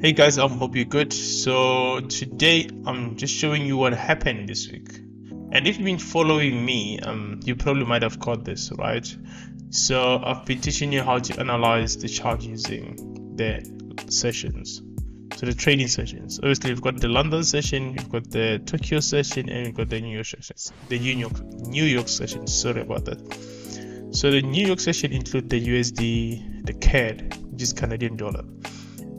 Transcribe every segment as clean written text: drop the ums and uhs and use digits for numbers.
Hey guys, hope you're good. So today I'm just showing you what happened this week. And if you've been following me, you probably might have caught this, right? So I've been teaching you how to analyze the chart using the sessions. So the trading sessions. Obviously, we've got the London session, we've got the Tokyo session, and we've got the New York sessions. The New York session. Sorry about that. So the New York session include the USD, the CAD, which is Canadian dollar.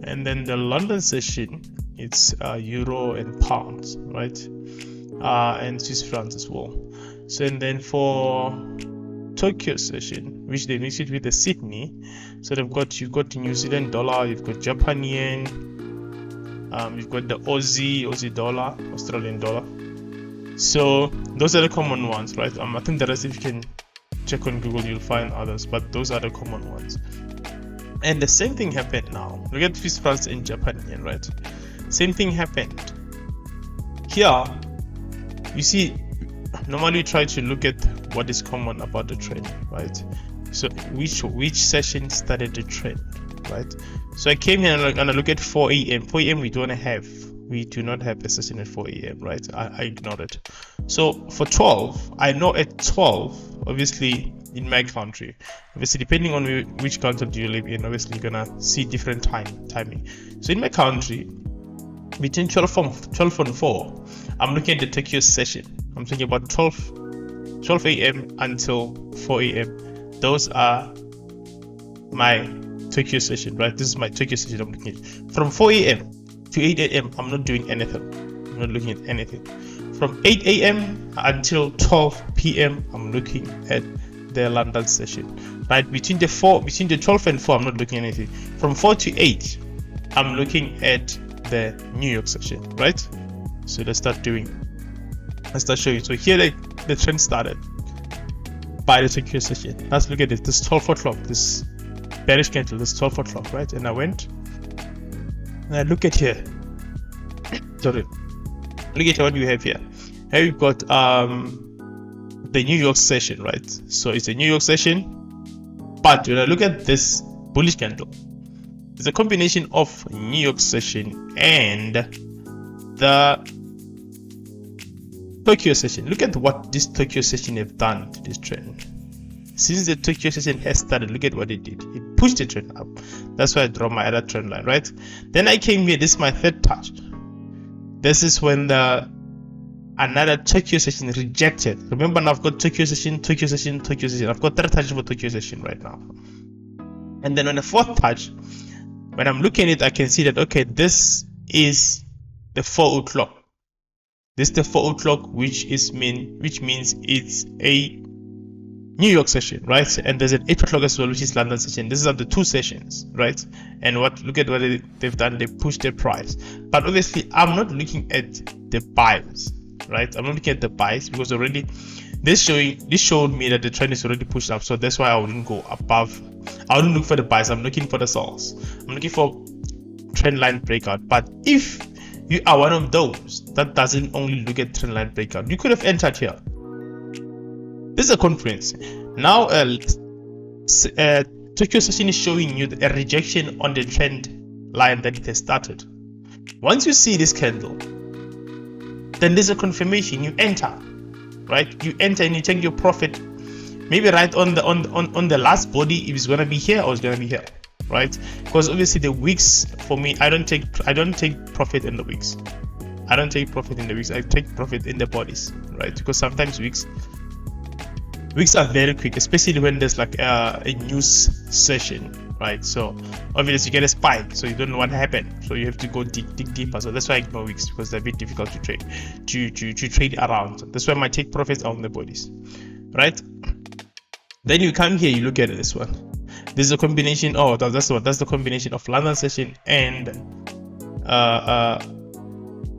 And then the London session, it's euro and pounds, right? And Swiss francs as well. So and then for Tokyo session, which they mix it with the Sydney, so you've got the New Zealand dollar, you've got Japan yen, you've got the Aussie dollar, Australian dollar. So those are the common ones, right? I think the rest, if you can check on Google, you'll find others, but those are the common ones. And the same thing happened now. Look at Swiss francs and Japan yen, right? Same thing happened. Here, you see, normally try to look at what is common about the trend, right? So which session started the trend, right? So I came here and I look at 4 a.m. 4 a.m. we do not have a session at 4 a.m., right? I ignored it. So for 12, I know at 12, obviously, in my country, obviously depending on which country do you live in, obviously you're gonna see different timing. So in my country, between 12 and 4, I'm looking at the Tokyo session. I'm talking about 12 a.m. until 4 a.m. Those are my Tokyo session, right? This is my Tokyo session I'm looking at. From 4 a.m. to 8 a.m. I'm not doing anything. I'm not looking at anything. From 8 a.m. until 12 p.m. I'm looking at the London session, right? Between the 12 and 4, I'm not looking at anything. From 4 to 8, I'm looking at the New York session, right? So let's start showing. So here the trend started by the Tokyo session. Let's look at it. This 12 o'clock, this bearish candle, this 12 o'clock, right? And I went and I look at here. Sorry. Look at what we have here. Here we've got the New York session, right? So it's a New York session, but when I look at this bullish candle, it's a combination of New York session and the Tokyo session. Look at what this Tokyo session have done to this trend. Since the Tokyo session has started, look at what it did. It pushed the trend up. That's why I draw my other trend line, right? Then I came here. This is my third touch. This is when another Tokyo session rejected. Remember now I've got Tokyo session. I've got third touch for Tokyo session right now. And then on the fourth touch, when I'm looking at it, I can see that, okay, this is the 4 o'clock. This is the 4 o'clock, which means it's a New York session, right? And there's an 8 o'clock as well, which is London session. These are the two sessions, right? And look at what they've done. They pushed their price. But obviously, I'm not looking at the buys, right? I'm not looking at the buys because already this showed me that the trend is already pushed up. So that's why I wouldn't go above. I wouldn't look for the buys. I'm looking for the sells. I'm looking for trend line breakout. But if you are one of those that doesn't only look at trend line breakout, you could have entered here. This is a conference. Now, Tokyo session is showing you a rejection on the trend line that it has started. Once you see this candle, then there's a confirmation. You enter, right? You enter and you take your profit. Maybe right on the last body, if it's gonna be here or it's gonna be here, right? Because obviously the wicks for me, I don't take profit in the wicks. I don't take profit in the wicks. I take profit in the bodies, right? Because sometimes wicks are very quick, especially when there's like a news session, right? So obviously you get a spike, so you don't know what happened, so you have to go dig deeper. So that's why I ignore wicks, because they're a bit difficult to trade to trade around. That's why my take profits are on the bodies, right? Then you come here, you look at this one. This is a combination. Oh, that's the combination of London session and a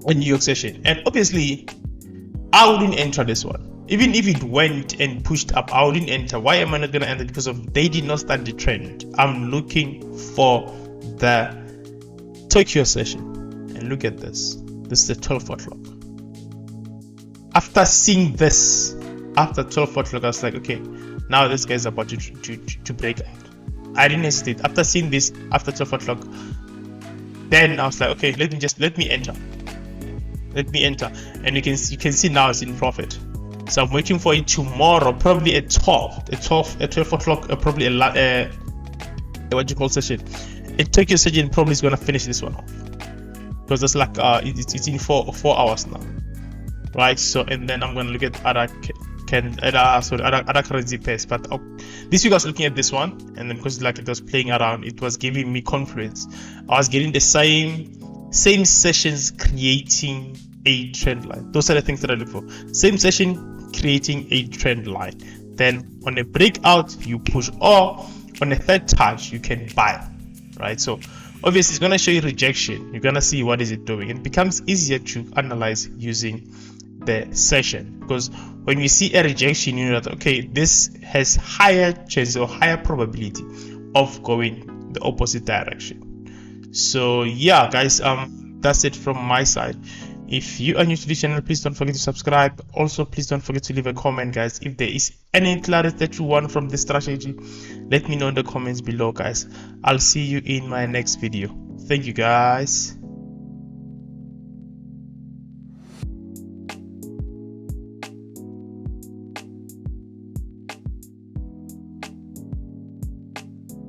New York session. And obviously I wouldn't enter this one. Even if it went and pushed up, I wouldn't enter. Why am I not going to enter? Because they did not start the trend. I'm looking for the Tokyo session. And look at this. This is the 12 o'clock. After seeing this, after 12 o'clock, I was like, okay, now this guy's about to break out. I didn't hesitate. After seeing this, after 12 o'clock, then I was like, okay, let me enter, and you can see now it's in profit. So I'm waiting for it tomorrow, probably at 12 o'clock, probably what you call session. A Tokyo session probably is gonna finish this one off, because it's like it's in 4 hours now, right? So, and then I'm gonna look at other currency pairs, but this week I was looking at this one, and then because like it was playing around, it was giving me confluence. I was getting the same sessions creating a trend line. Those are the things that I look for. Same session creating a trend line. Then on a breakout you push, or on a third touch you can buy, right? So obviously it's gonna show you rejection. You're gonna see what is it doing. It becomes easier to analyze using the session, because when you see a rejection, you know that okay, this has higher chances or higher probability of going the opposite direction. So yeah, guys, that's it from my side. If you are new to this channel, please don't forget to subscribe. Also, please don't forget to leave a comment, guys. If there is any clarity that you want from this strategy, let me know in the comments below, guys. I'll see you in my next video. Thank you, guys.